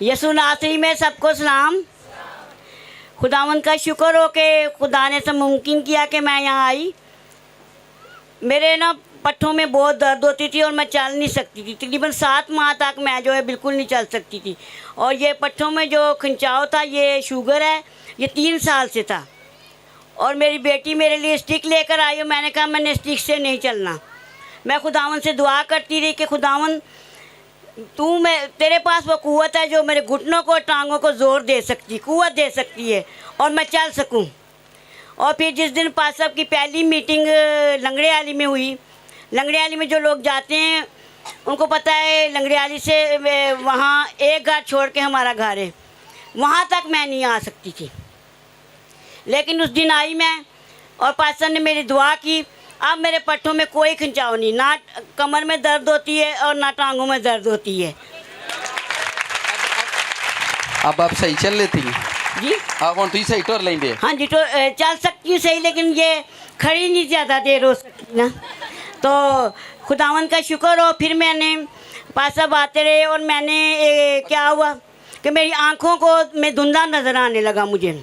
यसु नासरी में सबको सलाम। खुदावंद का शुक्र हो कि खुदा ने सब मुमकिन किया कि मैं यहाँ आई। मेरे ना पट्ठों में बहुत दर्द होती थी और मैं चल नहीं सकती थी। तकरीबन 7 माह तक मैं जो है बिल्कुल नहीं चल सकती थी। और ये पट्ठों में जो खिंचाव था, ये शुगर है, ये 3 साल से था। और मेरी बेटी मेरे लिए स्टिक लेकर आई और मैंने कहा मैंने स्टिक से नहीं चलना। मैं खुदावंद से दुआ करती रही कि खुदावंद तेरे पास वो कुव्वत है जो मेरे घुटनों को, टांगों को ज़ोर दे सकती, कुव्वत दे सकती है और मैं चल सकूं। और फिर जिस दिन पास साहब की पहली मीटिंग लंगड़े आली में हुई, लंगड़े आली में जो लोग जाते हैं उनको पता है लंगड़े आली से वहाँ एक घर छोड़ के हमारा घर है, वहाँ तक मैं नहीं आ सकती थी। लेकिन उस दिन आई मैं और पास्टर ने मेरी दुआ की। अब मेरे पट्ठों में कोई खिंचाव नहीं, ना कमर में दर्द होती है और ना टांगों में दर्द होती है। अब आप सही चल लेती हैं जी? आप तो सही टोर लेंगे? हाँ जी, तो चल सकती हूँ सही, लेकिन ये खड़ी नहीं ज़्यादा देर हो सकती ना। तो खुदावंद का शुक्र हो, फिर मैंने पास साहब आते रहे और मैंने क्या हुआ कि मेरी आँखों को में धुंधला नज़र आने लगा मुझे।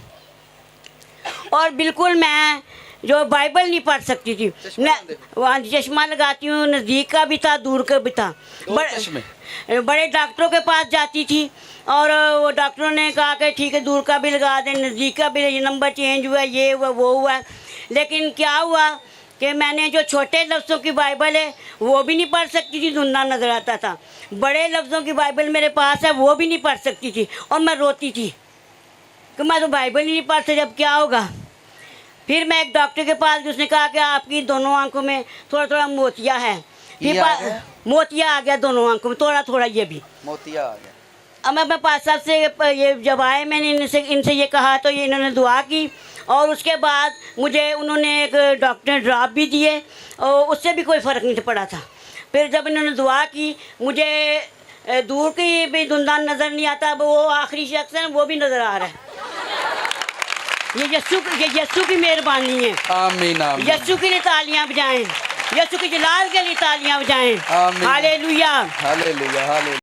और बिल्कुल मैं जो बाइबल नहीं पढ़ सकती थी। मैं चश्मा लगाती हूँ, नज़दीक का भी था, दूर का भी था। बड़े डॉक्टरों के पास जाती थी और वो डॉक्टरों ने कहा कि ठीक है दूर का भी लगा दें, नज़दीक का भी, ये नंबर चेंज हुआ, ये हुआ, वो हुआ। लेकिन क्या हुआ कि मैंने जो छोटे लफ्ज़ों की बाइबल है वो भी नहीं पढ़ सकती थी, धुंधला नज़र आता था। बड़े लफ्ज़ों की बाइबल मेरे पास है, वो भी नहीं पढ़ सकती थी और मैं रोती थी कि मैं तो बाइबल ही नहीं पढ़ सकती, अब क्या होगा। फिर मैं एक डॉक्टर के पास गई, उसने कहा कि आपकी दोनों आंखों में थोड़ा थोड़ा मोतिया है। फिर मोतिया आ गया दोनों आंखों में, थोड़ा थोड़ा ये भी मोतिया आ गया। अब मैं अपने पास साहब से ये जब आए मैंने इनसे ये कहा तो ये इन्होंने दुआ की और उसके बाद मुझे उन्होंने एक डॉक्टर ड्रॉप भी दिए और उससे भी कोई फ़र्क नहीं पड़ा था। फिर जब इन्होंने दुआ की मुझे दूर की भी धुंधला नज़र नहीं आता, अब वो आखिरी शख्स है वो भी नज़र आ रहा है। ये यस्सु की मेहरबानी है। आमीन आमीन। यस्सु के लिए तालियां बजाएं, यस्सु के जलाल के लिए तालियां बजाएं। आमीन। Hallelujah hallelujah hallelujah.